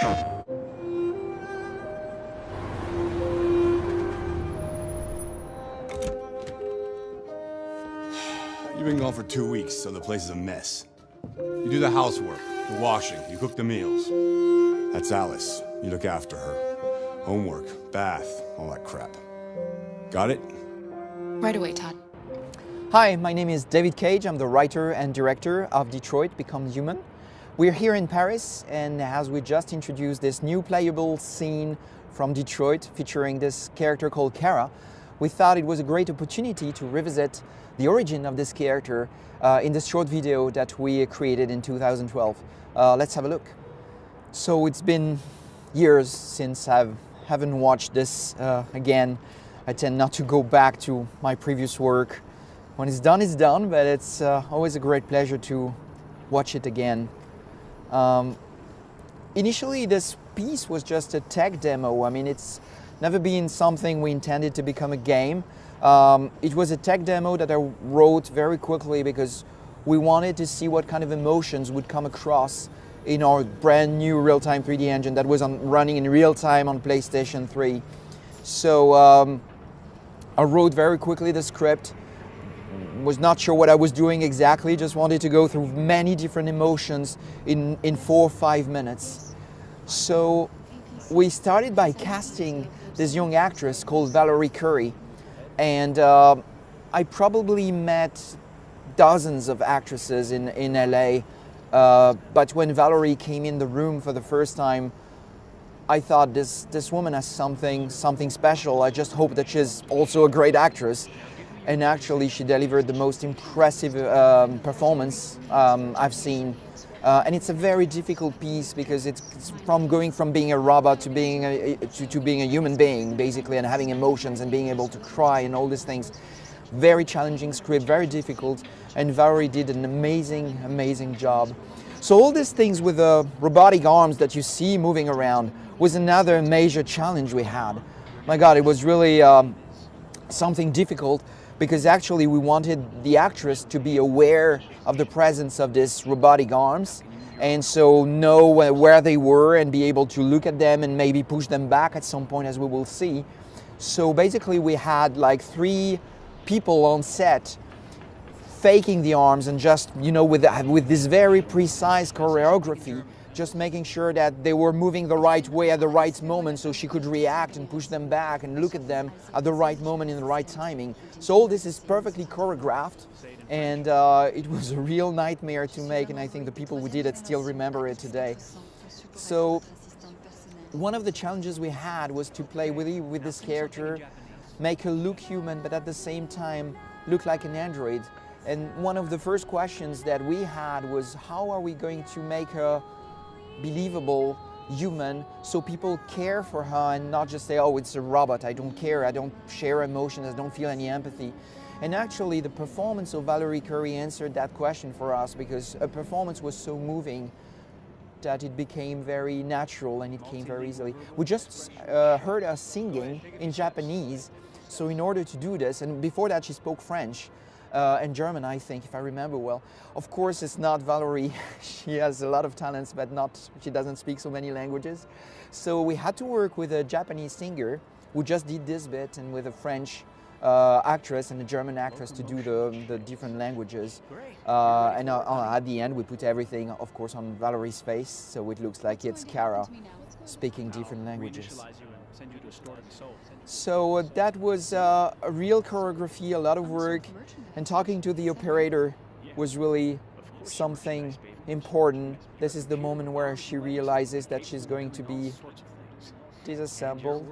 You've been gone for 2 weeks, so the place is a mess. You do the housework, the washing, you cook the meals. That's Alice. You look after her. Homework, bath, all that crap. Got it? Right away, Todd. Hi, my name is David Cage. I'm the writer and director of Detroit Become Human. We're here in Paris, and as we just introduced this new playable scene from Detroit featuring this character called Kara, we thought it was a great opportunity to revisit the origin of this character in this short video that we created in 2012. Let's have a look. So it's been years since I haven't watched this again. I tend not to go back to my previous work. When it's done, but it's always a great pleasure to watch it again. Initially, this piece was just a tech demo. I mean, it's never been something we intended to become a game. It was a tech demo that I wrote very quickly because we wanted to see what kind of emotions would come across in our brand new real-time 3D engine that was running in real time on PlayStation 3. So I wrote very quickly the script. Was not sure what I was doing exactly, just wanted to go through many different emotions in 4 or 5 minutes. So we started by casting this young actress called Valerie Curry, and I probably met dozens of actresses in LA, but when Valerie came in the room for the first time, I thought this woman has something special. I just hope that she's also a great actress. And actually, she delivered the most impressive performance I've seen. And it's a very difficult piece because it's from going from being a robot to being a human being, basically, and having emotions and being able to cry and all these things. Very challenging script, very difficult, and Valerie did an amazing job. So all these things with the robotic arms that you see moving around was another major challenge we had. My God, it was really something difficult, because actually we wanted the actress to be aware of the presence of these robotic arms, and so know where they were and be able to look at them and maybe push them back at some point, as we will see. So basically we had like 3 people on set faking the arms and just, you know, with this very precise choreography, just making sure that they were moving the right way at the right moment so she could react and push them back and look at them at the right moment in the right timing. So all this is perfectly choreographed, and it was a real nightmare to make, and I think the people who did it still remember it today. So one of the challenges we had was to play with this character, make her look human, but at the same time look like an android. And one of the first questions that we had was, how are we going to make her believable, human, so people care for her and not just say, oh, it's a robot, I don't care, I don't share emotions, I don't feel any empathy. And actually the performance of Valerie Curry answered that question for us, because her performance was so moving that it became very natural and it came very easily. We just heard her singing in Japanese, so in order to do this, and before that she spoke French, and German, I think, if I remember well. Of course, it's not Valerie. She has a lot of talents, but she doesn't speak so many languages. So we had to work with a Japanese singer who just did this bit, and with a French actress and a German actress to do the different languages. And at the end, we put everything, of course, on Valerie's face, so it looks like it's Kara speaking different languages. So that was a real choreography, a lot of work, and talking to the operator was really something important. This is the moment where she realizes that she's going to be disassembled,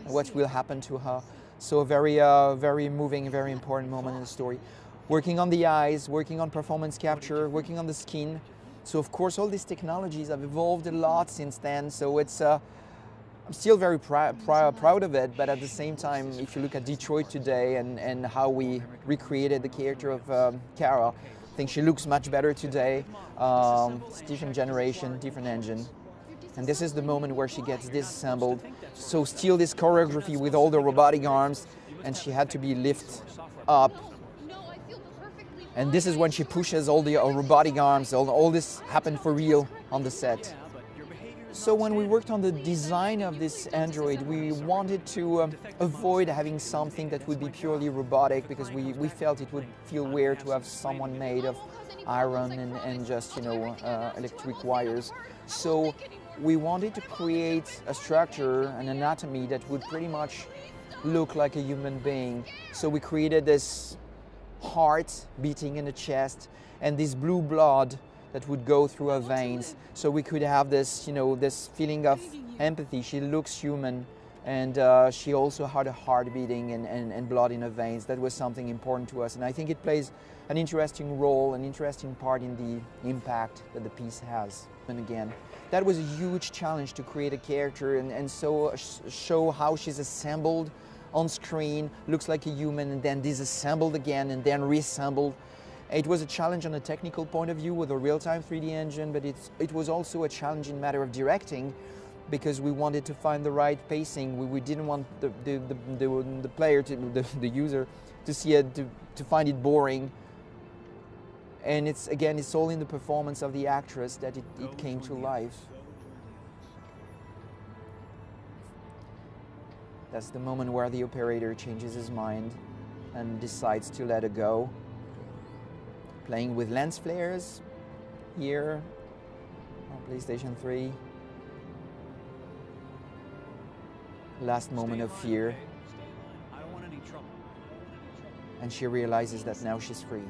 what will happen to her. So a very moving, very important moment in the story. Working on the eyes, working on performance capture, working on the skin. So of course all these technologies have evolved a lot since then, so it's I'm still very proud of it, but at the same time, if you look at Detroit today and how we recreated the character of Kara, I think she looks much better today. It's different generation, different engine. And this is the moment where she gets disassembled. So still this choreography with all the robotic arms, and she had to be lifted up. And this is when she pushes all the robotic arms, all this happened for real on the set. So when we worked on the design of this android, we wanted to avoid having something that would be purely robotic, because we felt it would feel weird to have someone made of iron and just, electric wires. So we wanted to create a structure, an anatomy that would pretty much look like a human being. So we created this heart beating in the chest and this blue blood that would go through her veins, so we could have this, this feeling of empathy. She looks human, and she also had a heart beating and blood in her veins. That was something important to us, and I think it plays an interesting role, an interesting part in the impact that the piece has. And again, that was a huge challenge to create a character and so show how she's assembled on screen, looks like a human, and then disassembled again and then reassembled. It was a challenge on a technical point of view with a real-time 3D engine, but it was also a challenge in matter of directing, because we wanted to find the right pacing. We didn't want the player, the user, to see it, to find it boring. And it's all in the performance of the actress that it came to life. That's the moment where the operator changes his mind and decides to let her go. Playing with lens flares here on PlayStation 3. Last moment of fear. And she realizes that now she's free.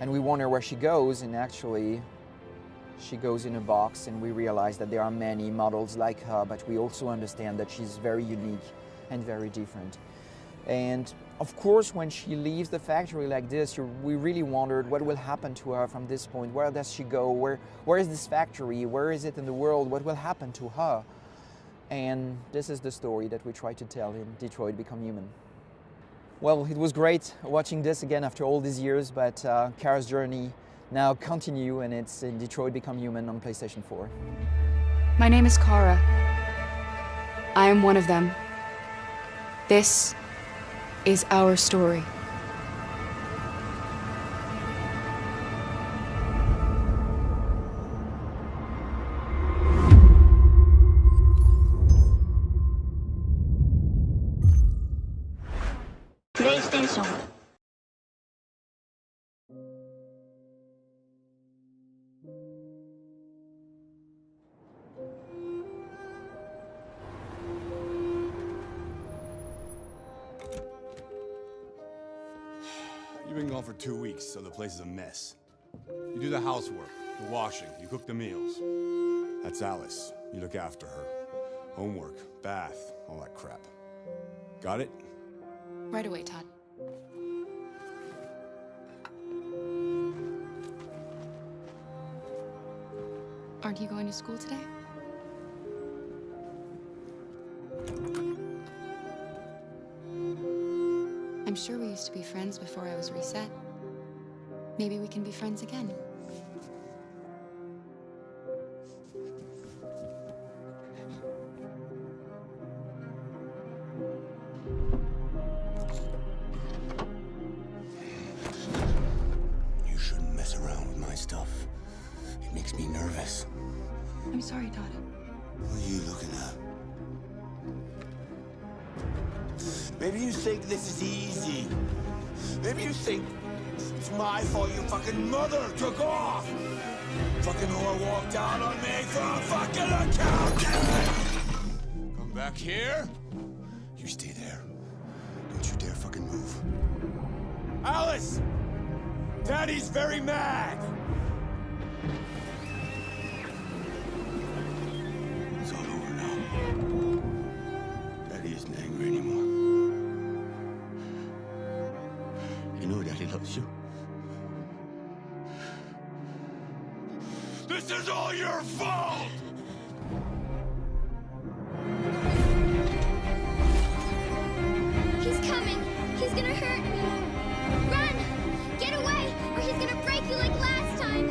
And we wonder where she goes, and actually she goes in a box, and we realize that there are many models like her, but we also understand that she's very unique and very different. And of course, when she leaves the factory like this, we really wondered what will happen to her from this point. Where does she go? Where is this factory? Where is it in the world? What will happen to her? And this is the story that we try to tell in Detroit Become Human. Well, it was great watching this again after all these years, but Kara's journey now continue, and it's in Detroit Become Human on PlayStation 4. My name is Kara. I am one of them. This is our story. PlayStation. You've been gone for 2 weeks, so the place is a mess. You do the housework, the washing, you cook the meals. That's Alice. You look after her. Homework, bath, all that crap. Got it? Right away, Todd. Aren't you going to school today? I'm sure we used to be friends before I was reset. Maybe we can be friends again. You shouldn't mess around with my stuff. It makes me nervous. I'm sorry, Todd. What are you looking at? Maybe you think this is easy. Maybe you think it's my fault your fucking mother took off. Fucking whore walked out on me for a fucking account. Come back here. You stay there. Don't you dare fucking move. Alice! Daddy's very mad. It's all over now. Daddy isn't angry anymore. You know Daddy loves you. This is all your fault! He's coming. He's gonna hurt me. Run! Get away, or he's gonna break you like last time.